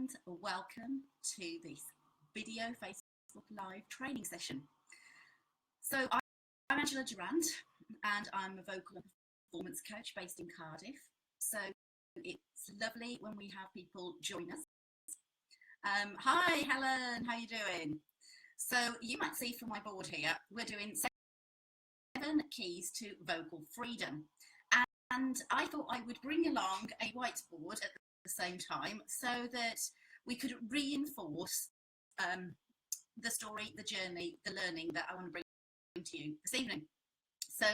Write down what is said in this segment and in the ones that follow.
and welcome to this video Facebook Live training session. So I'm Angela Durand and I'm a vocal and performance coach based in Cardiff. So it's lovely when we have people join us. Hi Helen, how are you doing? So you might see from my board here, we're doing 7 keys to vocal freedom. And I thought I would bring along a whiteboard at the same time so that we could reinforce the story, the journey, the learning that I want to bring to you this evening. So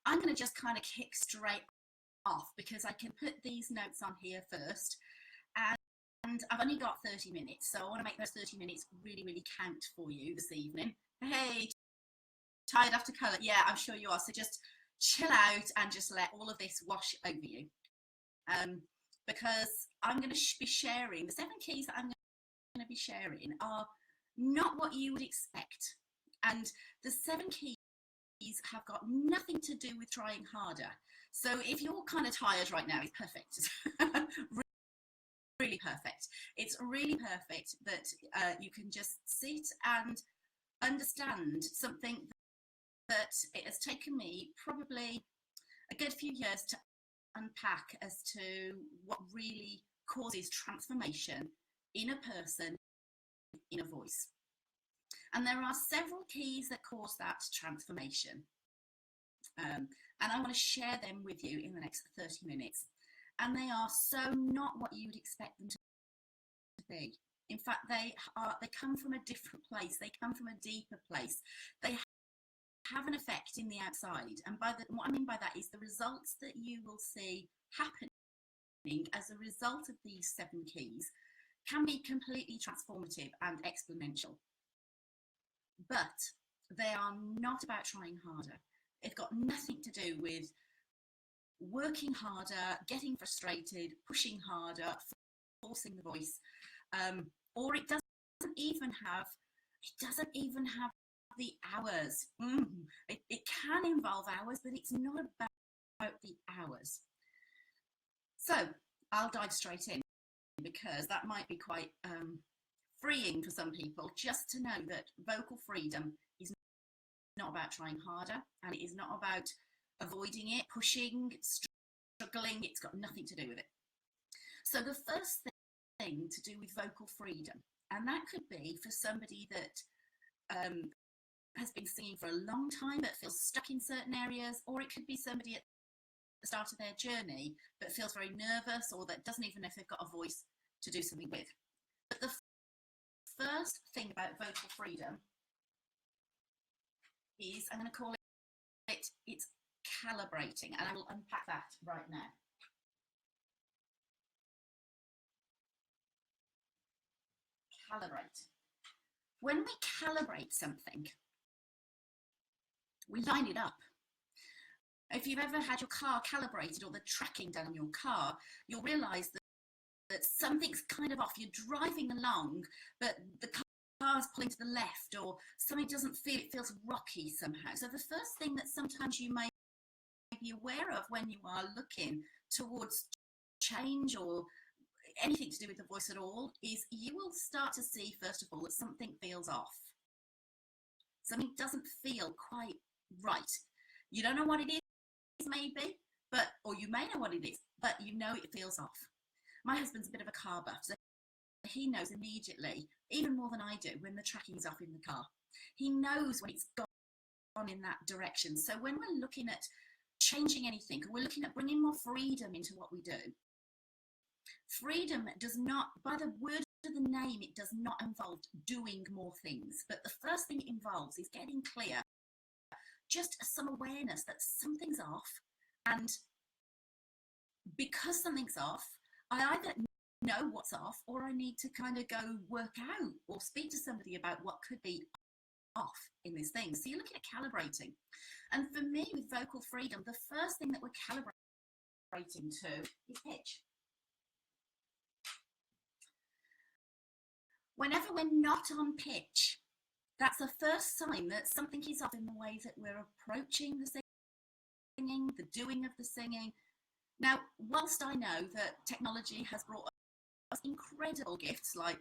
I'm going to just kind of kick straight off because I can put these notes on here first, and I've only got 30 minutes, so I want to make those 30 minutes really, really count for you this evening. Hey, tired after colour? Yeah, I'm sure you are. So just chill out and just let all of this wash over you. Because I'm going to be sharing, the 7 keys that I'm going to be sharing are not what you would expect. And the 7 keys have got nothing to do with trying harder. So if you're kind of tired right now, it's perfect. Really perfect. It's really perfect that you can just sit and understand something that it has taken me probably a good few years to unpack as to what really causes transformation in a person, in a voice. And there are several keys that cause that transformation. And I want to share them with you in the next 30 minutes. And they are so not what you would expect them to be. In fact, they come from a different place. They come from a deeper place. They have an effect in the outside, and what I mean by that is the results that you will see happening as a result of these 7 keys can be completely transformative and exponential, but they are not about trying harder. They've got nothing to do with working harder, getting frustrated, pushing harder, forcing the voice, or it doesn't even have the hours. It can involve hours, but it's not about the hours. So I'll dive straight in because that might be quite freeing for some people, just to know that vocal freedom is not about trying harder, and it is not about avoiding it, pushing, struggling. It's got nothing to do with it. So the first thing to do with vocal freedom, and that could be for somebody that has been singing for a long time but feels stuck in certain areas, or it could be somebody at the start of their journey but feels very nervous, or that doesn't even know if they've got a voice to do something with. But the first thing about vocal freedom is, I'm going to call it's calibrating, and I will unpack that right now. Calibrate. When we calibrate something, we line it up. If you've ever had your car calibrated or the tracking done on your car, you'll realise that something's kind of off. You're driving along, but the car's pulling to the left, or something doesn't feel, it feels rocky somehow. So the first thing that sometimes you may be aware of when you are looking towards change or anything to do with the voice at all is you will start to see, first of all, that something feels off. Something doesn't feel quite right. You don't know what it is, maybe, or you may know what it is, but you know it feels off. My husband's a bit of a car buff, so he knows immediately, even more than I do, when the tracking's off in the car. He knows when it's gone in that direction. So when we're looking at changing anything, or we're looking at bringing more freedom into what we do, freedom does not, by the word of the name, it does not involve doing more things. But the first thing it involves is getting clear, just some awareness that something's off. And because something's off, I either know what's off, or I need to kind of go work out or speak to somebody about what could be off in this thing. So you're looking at calibrating. And for me, with vocal freedom, the first thing that we're calibrating to is pitch. Whenever we're not on pitch, that's the first sign that something is off in the way that we're approaching the singing, the doing of the singing. Now, whilst I know that technology has brought us incredible incredible gifts like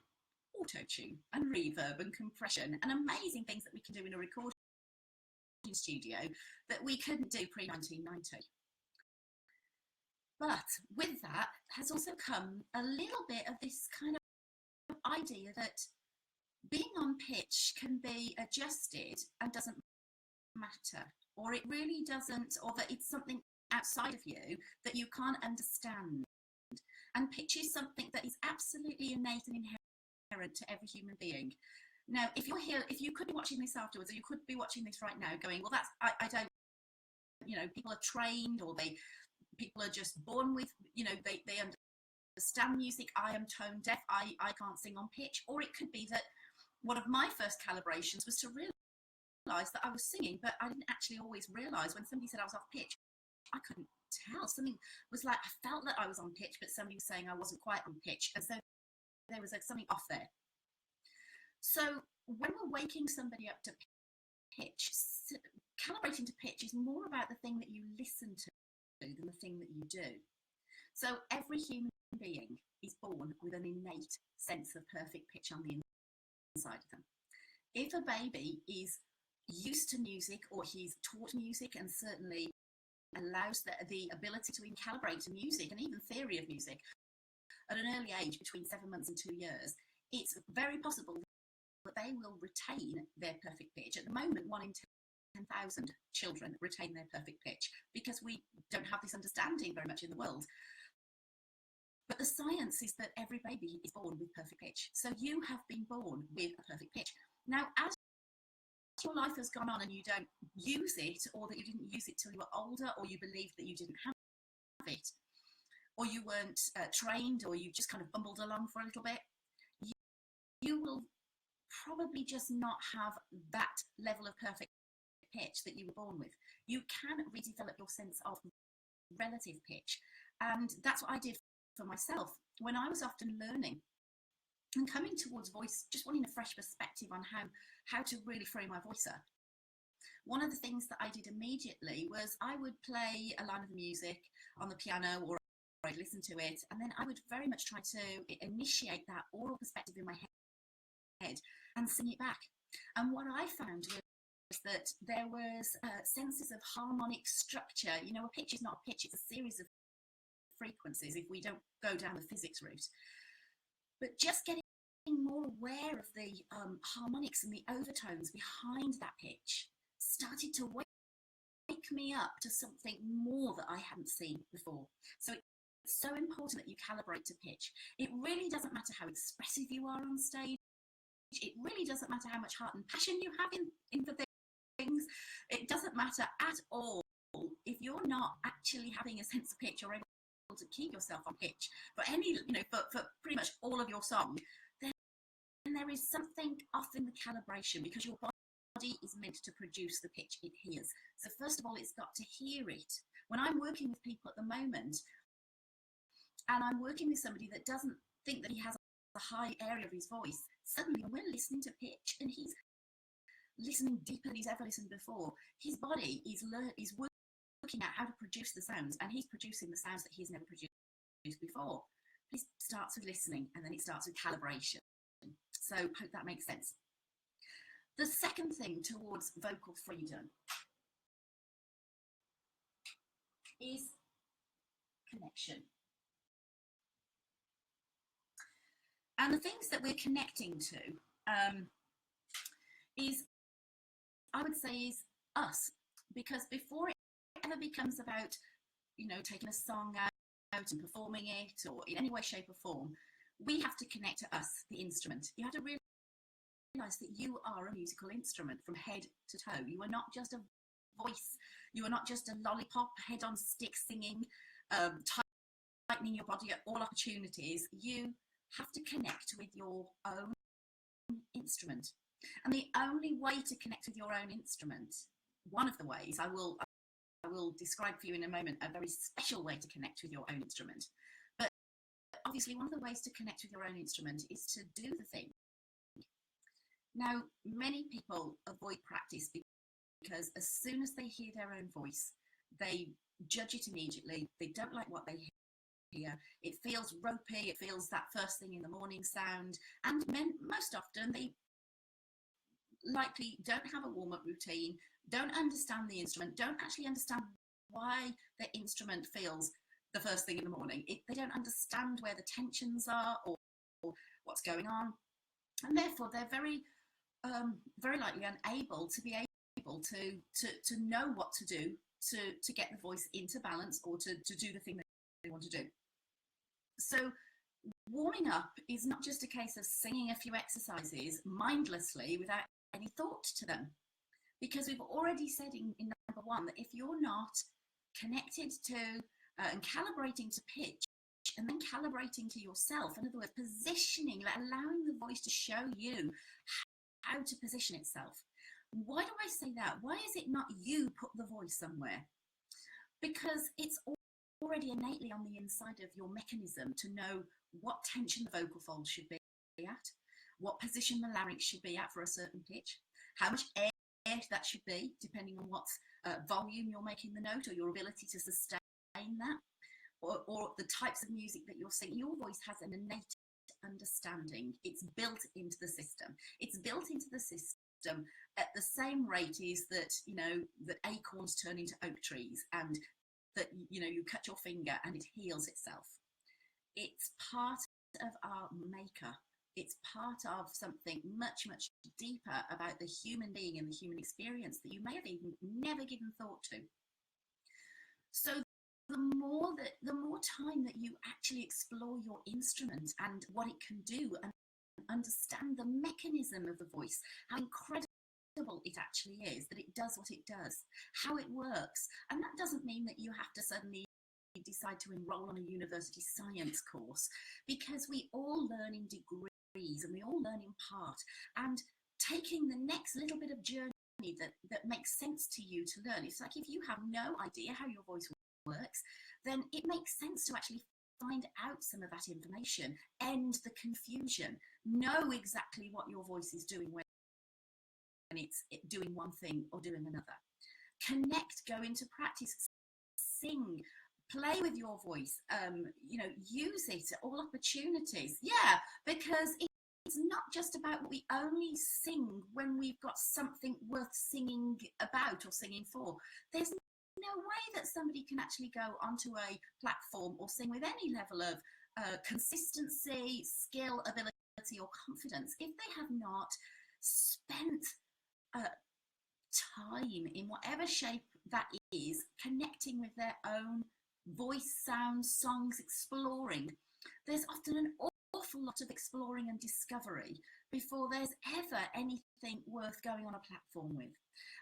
auto-tune and reverb and compression and amazing things that we can do in a recording studio that we couldn't do pre-1990. But with that has also come a little bit of this kind of idea that being on pitch can be adjusted and doesn't matter, or it really doesn't, or that it's something outside of you that you can't understand. And pitch is something that is absolutely innate and inherent to every human being. Now, if you're here, if you could be watching this afterwards, or you could be watching this right now going, well, that's, I don't, you know, people are trained, or people are just born with, you know, they understand music. I am tone deaf. I can't sing on pitch. Or it could be that one of my first calibrations was to realise that I was singing, but I didn't actually always realise when somebody said I was off pitch. I couldn't tell. Something was like, I felt that I was on pitch, but somebody was saying I wasn't quite on pitch. And so there was like something off there. So when we're waking somebody up to pitch, calibrating to pitch is more about the thing that you listen to than the thing that you do. So every human being is born with an innate sense of perfect pitch on the inside of them. If a baby is used to music, or he's taught music and certainly allows the ability to calibrate to music and even theory of music at an early age, between 7 months and 2 years, it's very possible that they will retain their perfect pitch. At the moment, 1 in 10,000 children retain their perfect pitch because we don't have this understanding very much in the world. But the science is that every baby is born with perfect pitch. So you have been born with a perfect pitch. Now, as your life has gone on and you don't use it, or that you didn't use it till you were older, or you believed that you didn't have it, or you weren't trained, or you just kind of bumbled along for a little bit, you will probably just not have that level of perfect pitch that you were born with. You can redevelop your sense of relative pitch. And that's what I did for myself when I was often learning and coming towards voice, just wanting a fresh perspective on how to really frame my voice up. One of the things that I did immediately was I would play a line of the music on the piano, or I'd listen to it, and then I would very much try to initiate that oral perspective in my head and sing it back. And what I found was that there was senses of harmonic structure. You know, a pitch is not a pitch, it's a series of frequencies if we don't go down the physics route. But just getting more aware of the harmonics and the overtones behind that pitch started to wake me up to something more that I hadn't seen before. So it's so important that you calibrate to pitch. It really doesn't matter how expressive you are on stage. It really doesn't matter how much heart and passion you have in the things. It doesn't matter at all if you're not actually having a sense of pitch or able to keep yourself on pitch for any, you know, for pretty much all of your song. Then there is something off in the calibration, because your body is meant to produce the pitch it hears. So first of all, it's got to hear it. When I'm working with people at the moment, and I'm working with somebody that doesn't think that he has a high area of his voice, suddenly when we're listening to pitch and he's listening deeper than he's ever listened before, his body is working out how to produce the sounds, and he's producing the sounds that he's never produced before. It starts with listening, and then it starts with calibration. So hope that makes sense. The second thing towards vocal freedom is connection. And the things that we're connecting to is, I would say, is us. Because before it ever becomes about, you know, taking a song out and performing it, or in any way, shape or form, we have to connect to us, the instrument. You have to realise that you are a musical instrument from head to toe. You are not just a voice. You are not just a lollipop, head on stick singing, tightening your body at all opportunities. You have to connect with your own instrument. And the only way to connect with your own instrument, one of the ways, I will describe for you in a moment a very special way to connect with your own instrument. But obviously one of the ways to connect with your own instrument is to do the thing. Now, many people avoid practice because as soon as they hear their own voice, they judge it immediately. They don't like what they here. It feels ropey, it feels that first thing in the morning sound, and most often they likely don't have a warm-up routine, don't understand the instrument, don't actually understand why the instrument feels the first thing in the morning. They don't understand where the tensions are or what's going on, and therefore they're very likely unable to be able to know what to do to get the voice into balance or to do the thing that they want to do. So warming up is not just a case of singing a few exercises mindlessly without any thought to them, because we've already said in number one that if you're not connected to and calibrating to pitch and then calibrating to yourself, in other words, positioning, allowing the voice to show you how to position itself. Why do I say that? Why is it not you put the voice somewhere? Because it's already innately on the inside of your mechanism to know what tension the vocal folds should be at, what position the larynx should be at for a certain pitch, how much air that should be, depending on what volume you're making the note, or your ability to sustain that, or the types of music that you're singing. Your voice has an innate understanding. It's built into the system. It's built into the system at the same rate as that, that acorns turn into oak trees, and that, you cut your finger and it heals itself. It's part of our makeup. It's part of something much, much deeper about the human being and the human experience that you may have even never given thought to. So the more time that you actually explore your instrument and what it can do, and understand the mechanism of the voice, how incredible it actually is that it does what it does, how it works. And that doesn't mean that you have to suddenly decide to enroll on a university science course, because we all learn in degrees and we all learn in part, and taking the next little bit of journey that makes sense to you to learn. It's like if you have no idea how your voice works, then it makes sense to actually find out some of that information, end the confusion, know exactly what your voice is doing when it's doing one thing or doing another. Connect, go into practice, sing, play with your voice, use it at all opportunities. Yeah, because it's not just about what we only sing when we've got something worth singing about or singing for. There's no way that somebody can actually go onto a platform or sing with any level of consistency, skill, ability or confidence if they have not spent time in whatever shape that is, connecting with their own voice, sounds, songs, exploring. There's often an awful lot of exploring and discovery before there's ever anything worth going on a platform with.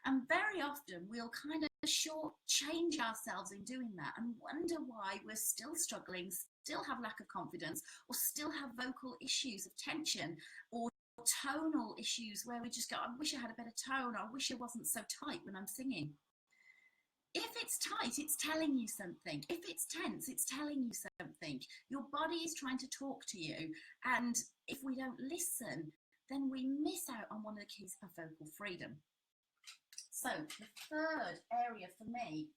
And very often we'll kind of shortchange ourselves in doing that and wonder why we're still struggling, still have lack of confidence, or still have vocal issues of tension or tonal issues where we just go, I wish I had a better tone, or I wish it wasn't so tight when I'm singing. If it's tight, it's telling you something. If it's tense, it's telling you something. Your body is trying to talk to you. And if we don't listen, then we miss out on one of the keys of vocal freedom. So the third area for me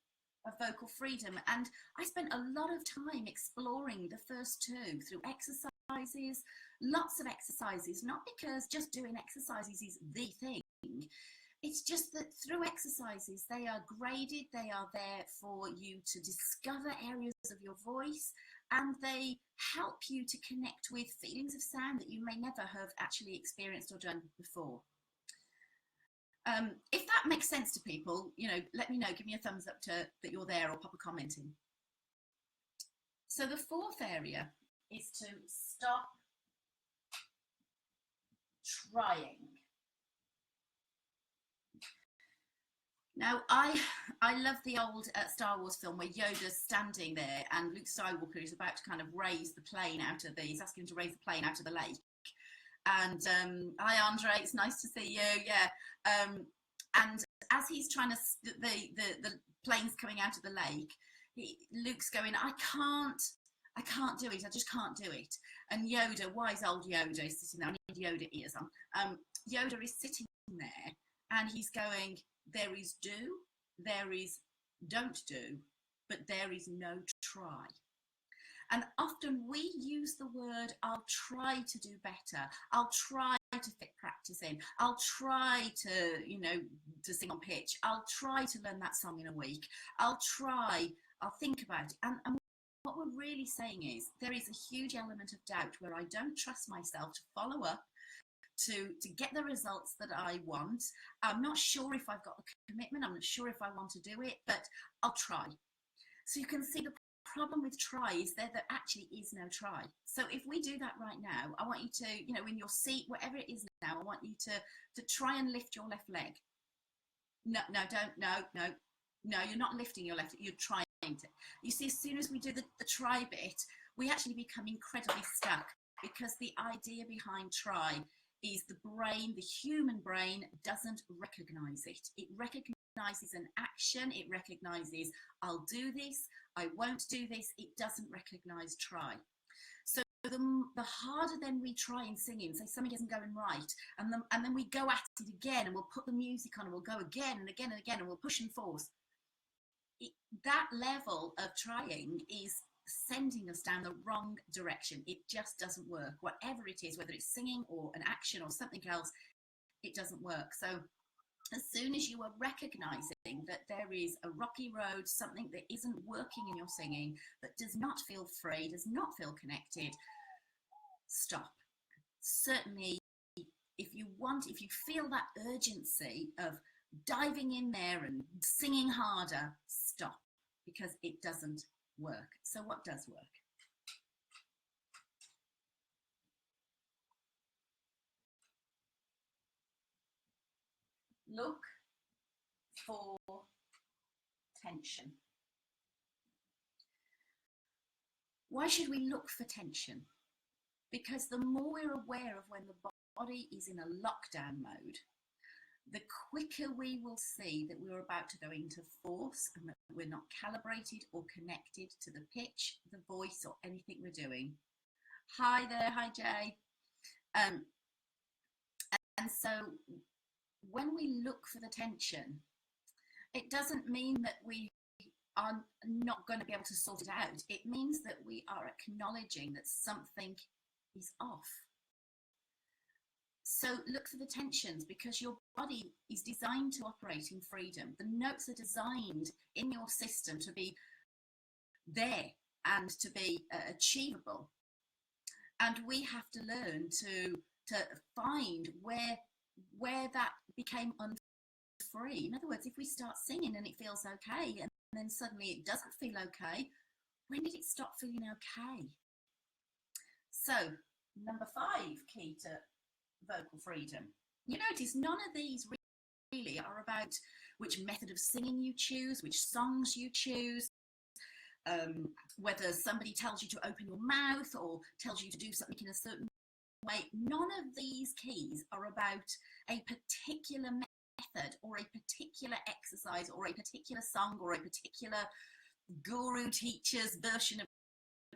of vocal freedom, and I spent a lot of time exploring the first two through exercises, lots of exercises, not because just doing exercises is the thing. It's just that through exercises, they are graded, they are there for you to discover areas of your voice, and they help you to connect with feelings of sound that you may never have actually experienced or done before. If that makes sense to people, let me know, give me a thumbs up that you're there, or pop a comment in. So the fourth area is to stop trying. Now, I love the old Star Wars film where Yoda's standing there and Luke Skywalker is about to kind of raise the plane he's asking him to raise the plane out of the lake. And hi, Andre, it's nice to see you. Yeah. And as he's trying to, the plane's coming out of the lake, Luke's going, I can't do it. I just can't do it. And Yoda, wise old Yoda, is sitting there. I need Yoda ears on. Yoda is sitting there and he's going, there is do, there is don't do, but there is no try. And often we use the word, I'll try to do better. I'll try to fit practice in. I'll try to, to sing on pitch. I'll try to learn that song in a week. I'll think about it. And what we're really saying is there is a huge element of doubt where I don't trust myself to follow up, to get the results that I want. I'm not sure if I've got the commitment. I'm not sure if I want to do it, but I'll try. So you can see the problem with try is there actually is no try. So if we do that right now, I want you to, in your seat, whatever it is now, I want you to try and lift your left leg. No, you're not lifting your left, you're trying to. You see, as soon as we do the try bit, we actually become incredibly stuck, because the idea behind try is the human brain doesn't recognize it. It recognizes an action, it recognizes I'll do this, I won't do this, it doesn't recognize try. So the harder then we try in singing, say something isn't going right, and then we go at it again, and we'll put the music on, and we'll go again and again and again, and we'll push and force. That level of trying is sending us down the wrong direction. It just doesn't work. Whatever it is, whether it's singing or an action or something else, it doesn't work. So as soon as you are recognizing that there is a rocky road, something that isn't working in your singing, that does not feel free, does not feel connected, stop. Certainly, if you feel that urgency of diving in there and singing harder, stop, because it doesn't work. So what does work? Look for tension. Why should we look for tension? Because the more we're aware of when the body is in a lockdown mode, the quicker we will see that we're about to go into force, and that we're not calibrated or connected to the pitch, the voice, or anything we're doing. Hi there, hi Jay. And so when we look for the tension, it doesn't mean that we are not going to be able to sort it out. It means that we are acknowledging that something is off. So look for the tensions, because your body is designed to operate in freedom. The notes are designed in your system to be there and to be achievable. And we have to learn to find where that became unfree. In other words, if we start singing and it feels okay, and then suddenly it doesn't feel okay, when did it stop feeling okay? So number 5 key to vocal freedom. You notice none of these really are about which method of singing you choose, which songs you choose, whether somebody tells you to open your mouth or tells you to do something in a certain way. None of these keys are about a particular method or a particular exercise or a particular song or a particular guru teacher's version of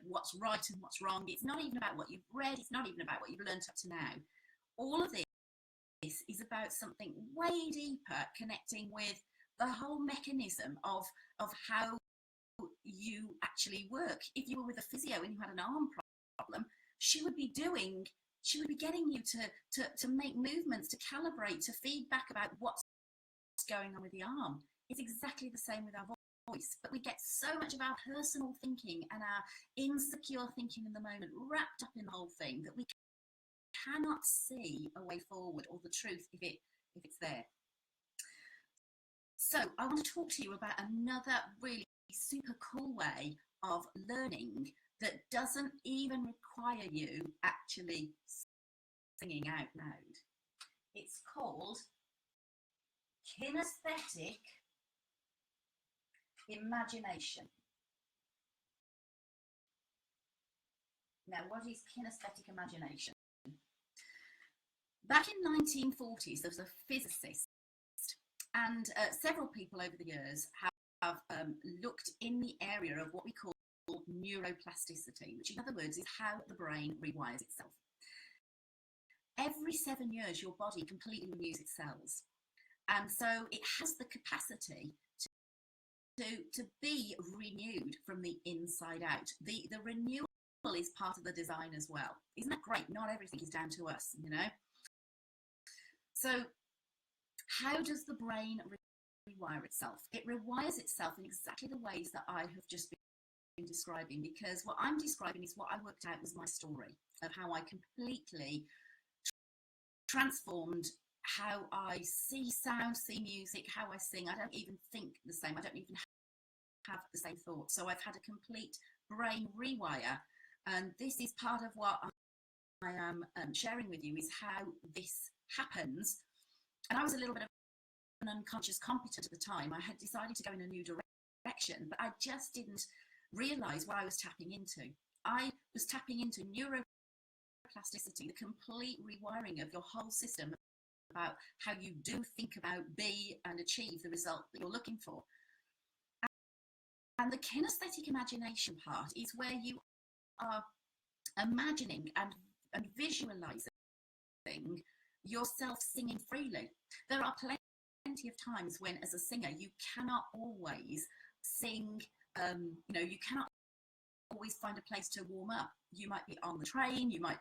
what's right and what's wrong. It's not even about what you've read. It's not even about what you've learned up to now. All of this is about something way deeper, connecting with the whole mechanism of how you actually work. If you were with a physio and you had an arm problem, she would be getting you to make movements, to calibrate, to feedback about what's going on with the arm. It's exactly the same with our voice, but we get so much of our personal thinking and our insecure thinking in the moment wrapped up in the whole thing that we cannot see a way forward or the truth if it's there. So I want to talk to you about another really super cool way of learning that doesn't even require you actually singing out loud. It's called kinesthetic imagination. Now, what is kinesthetic imagination? Back in 1940s, there was a physicist, and several people over the years have looked in the area of what we call neuroplasticity, which in other words is how the brain rewires itself. Every 7 years, your body completely renews its cells, and so it has the capacity to be renewed from the inside out. The renewal is part of the design as well. Isn't that great? Not everything is down to us, you know. So how does the brain rewire itself? It rewires itself in exactly the ways that I have just been describing, because what I'm describing is what I worked out was my story of how I completely transformed how I see sound, see music, how I sing. I don't even think the same. I don't even have the same thoughts. So I've had a complete brain rewire, and this is part of what I am sharing with you, is how this happens. And I was a little bit of an unconscious competent at the time. I had decided to go in a new direction, but I just didn't realize what I was tapping into. I was tapping into neuroplasticity, the complete rewiring of your whole system about how you do think about, be, and achieve the result that you're looking for. And the kinesthetic imagination part is where you are imagining and visualizing yourself singing freely. There are plenty of times when, as a singer, you cannot always sing, you cannot always find a place to warm up. You might be on the train, you might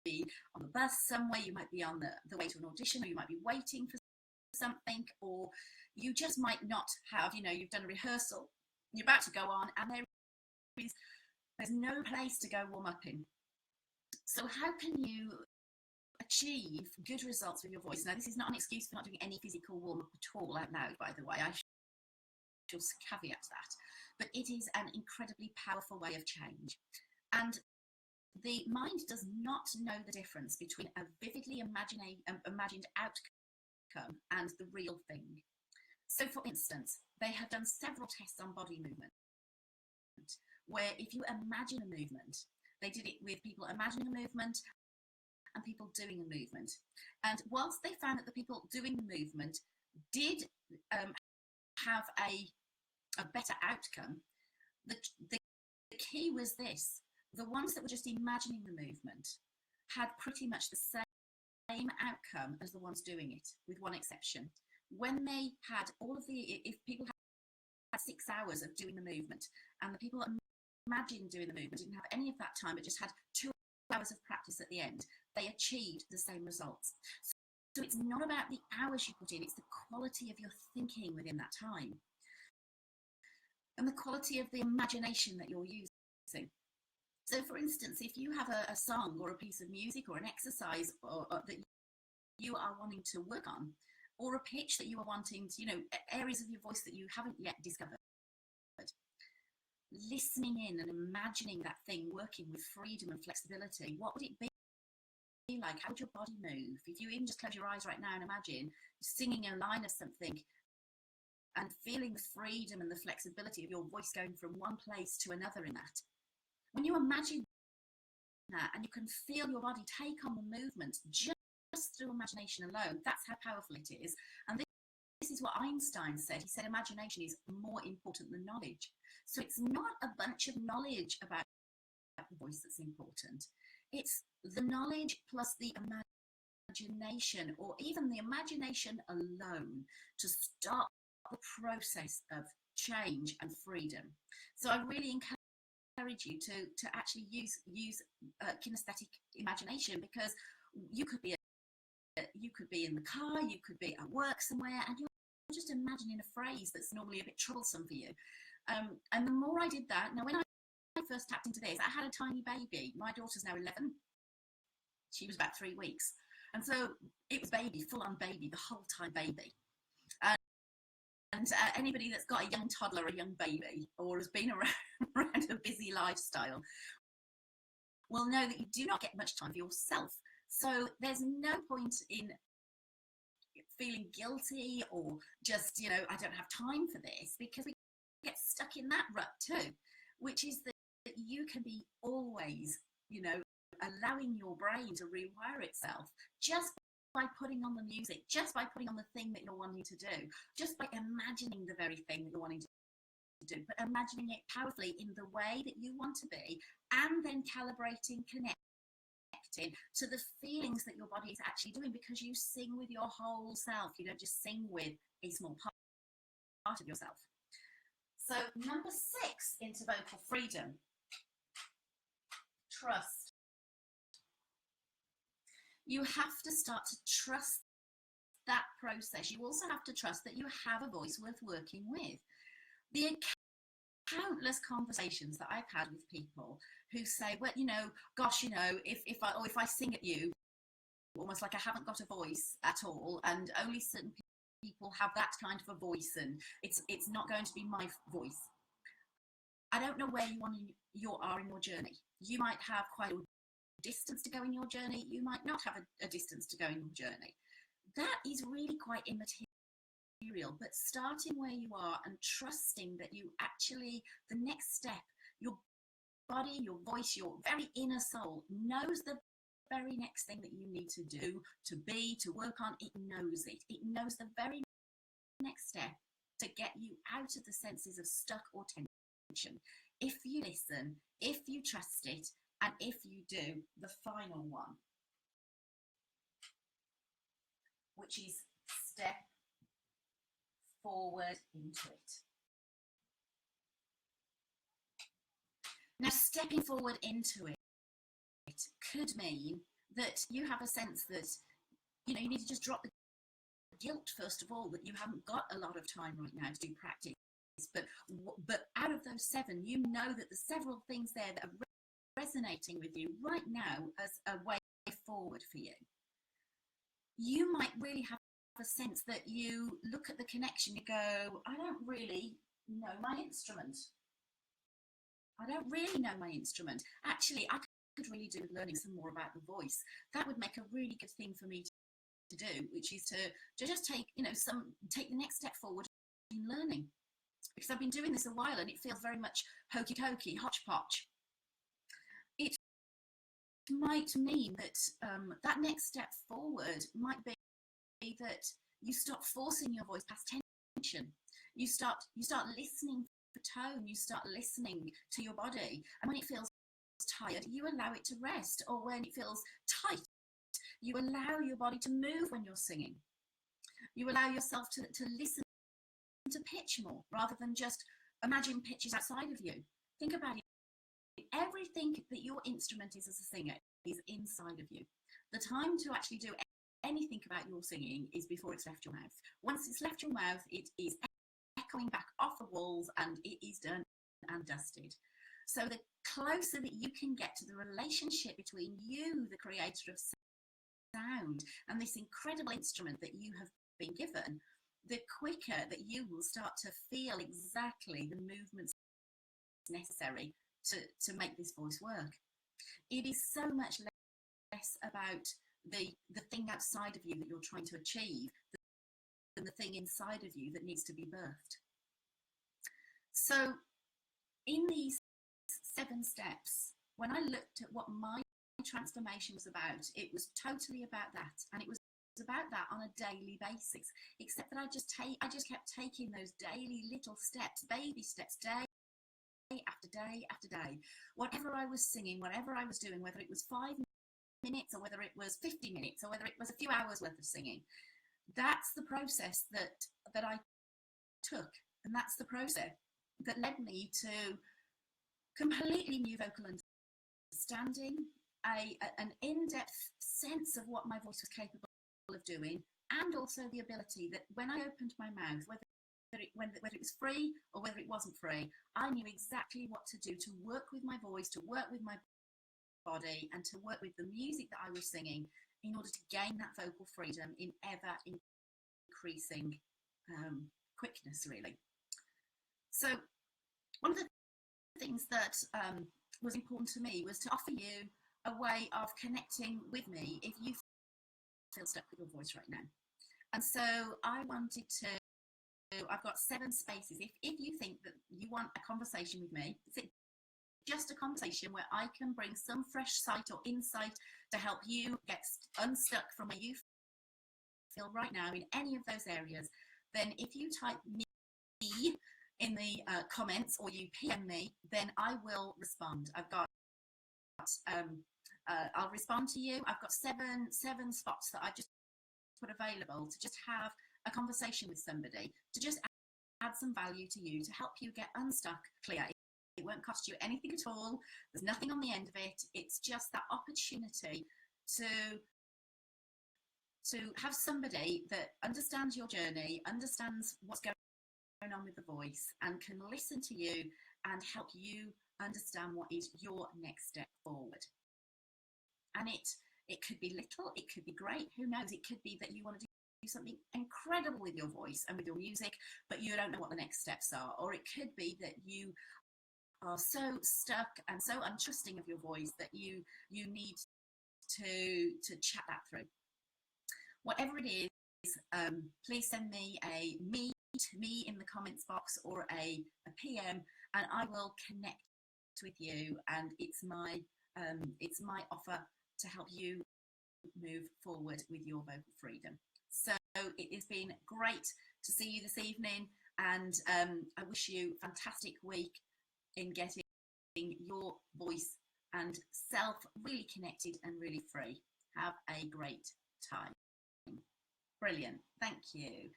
be on the bus somewhere, you might be on the way to an audition, or you might be waiting for something, or you just might not have, you've done a rehearsal, you're about to go on, and there's no place to go warm up in. So how can you achieve good results with your voice? Now, this is not an excuse for not doing any physical warm up at all out loud, by the way. I should caveat that. But it is an incredibly powerful way of change. And the mind does not know the difference between a vividly imagined outcome and the real thing. So, for instance, they have done several tests on body movement, where if you imagine a movement, they did it with people imagining a movement and people doing a movement. And whilst they found that the people doing the movement did have a better outcome, the key was this: the ones that were just imagining the movement had pretty much the same outcome as the ones doing it, with one exception. When they had if people had 6 hours of doing the movement, and the people that imagined doing the movement didn't have any of that time, but just had 2 hours of practice at the end, they achieved the same results. So it's not about the hours you put in, it's the quality of your thinking within that time, and the quality of the imagination that you're using. So, for instance, if you have a song or a piece of music or an exercise that you are wanting to work on, or a pitch that you are wanting to, areas of your voice that you haven't yet discovered, listening in and imagining that thing working with freedom and flexibility, what would it be like? How would your body move? If you even just close your eyes right now and imagine singing a line of something and feeling the freedom and the flexibility of your voice going from one place to another in that. When you imagine that and you can feel your body take on the movement just through imagination alone, that's how powerful it is. And this is what Einstein said. He said imagination is more important than knowledge. So it's not a bunch of knowledge about the voice that's important. It's the knowledge plus the imagination, or even the imagination alone, to start the process of change and freedom. So I really encourage you to actually use kinesthetic imagination, because you could be in the car, you could be at work somewhere, and you're just imagining a phrase that's normally a bit troublesome for you. And the more I did that, now when I first tapped into this, I had a tiny baby. My daughter's now 11. She was about 3 weeks. And so it was baby, full on baby, the whole time baby. And anybody that's got a young toddler, a young baby, or has been around a busy lifestyle will know that you do not get much time for yourself. So there's no point in feeling guilty or just, I don't have time for this, because we get stuck in that rut too, which is that you can be always, allowing your brain to rewire itself just by putting on the music, just by putting on the thing that you're wanting to do, just by imagining the very thing that you're wanting to do, but imagining it powerfully in the way that you want to be, and then calibrating, connecting to the feelings that your body is actually doing, because you sing with your whole self. You don't just sing with a small part of yourself. So number 6 into vocal freedom. trust. You have to start to trust that process. You also have to trust that you have a voice worth working with. The countless conversations that I've had with people who say, well, you know, gosh, you know, if I sing at you, almost like I haven't got a voice at all, and only certain people have that kind of a voice, and it's not going to be my voice. I don't know where you are in your journey. You might have quite a distance to go in your journey. You might not have a distance to go in your journey. That is really quite immaterial, but starting where you are and trusting that you actually, the next step, your body, your voice, your very inner soul knows the very next thing that you need to do, to be, to work on. It knows it. It knows the very next step to get you out of the senses of stuck or tension. If you listen, if you trust it, and if you do the final one, which is step forward into it. Now, stepping forward into it could mean that you have a sense that, you know, you need to just drop the guilt, first of all, that you haven't got a lot of time right now to do practice. But out of those 7, you know that there's several things there that are resonating with you right now as a way forward for you. You might really have a sense that you look at the connection, you go, I don't really know my instrument. I don't really know my instrument. Actually, I could really do with learning some more about the voice. That would make a really good thing for me to do, which is to just take, you know, take the next step forward in learning. Because I've been doing this a while and it feels very much hokey cokey, hodgepodge. It might mean that that next step forward might be that you stop forcing your voice past tension. You start listening for tone. You start listening to your body, and when it feels tired, you allow it to rest. Or when it feels tight, you allow your body to move when you're singing. You allow yourself to listen to pitch more, rather than just imagine pitches outside of you. Think about it. Everything that your instrument is as a singer is inside of you. The time to actually do anything about your singing is before it's left your mouth. Once it's left your mouth, it is echoing back off the walls and it is done and dusted. So the closer that you can get to the relationship between you, the creator of sound, and this incredible instrument that you have been given, the quicker that you will start to feel exactly the movements necessary to make this voice work. It is so much less about the thing outside of you that you're trying to achieve than the thing inside of you that needs to be birthed. So in these 7 steps, when I looked at what my transformation was about, it was totally about that, and it was about that on a daily basis, except that I just kept taking those daily little steps, baby steps, day after day after day. Whatever I was singing, whatever I was doing, whether it was 5 minutes or whether it was 50 minutes or whether it was a few hours worth of singing, that's the process that I took, and that's the process that led me to completely new vocal understanding, an in-depth sense of what my voice was capable of doing, and also the ability that when I opened my mouth, whether it was free or whether it wasn't free, I knew exactly what to do to work with my voice, to work with my body, and to work with the music that I was singing in order to gain that vocal freedom in ever increasing quickness, really. So one of the things that was important to me was to offer you a way of connecting with me if you feel stuck with your voice right now. And so I wanted to, I've got 7 spaces. If you think that you want a conversation with me, it's just a conversation where I can bring some fresh sight or insight to help you get unstuck from where you feel right now in any of those areas, then if you type me in the comments or you PM me, then I will respond. I'll respond to you. I've got seven spots that I just put available to just have a conversation with somebody, to just add some value to you, to help you get unstuck, clear It won't cost you anything at all. There's nothing on the end of it. It's just that opportunity to have somebody that understands your journey, understands what's going on with the voice, and can listen to you and help you understand what is your next step forward. And it could be little, it could be great, who knows? It could be that you want to do something incredible with your voice and with your music, but you don't know what the next steps are. Or it could be that you are so stuck and so untrusting of your voice that you need to chat that through. Whatever it is, please send me me in the comments box or a PM, and I will connect with you. And it's my offer to help you move forward with your vocal freedom. So it has been great to see you this evening, and I wish you a fantastic week in getting your voice and self really connected and really free. Have a great time. Brilliant. Thank you.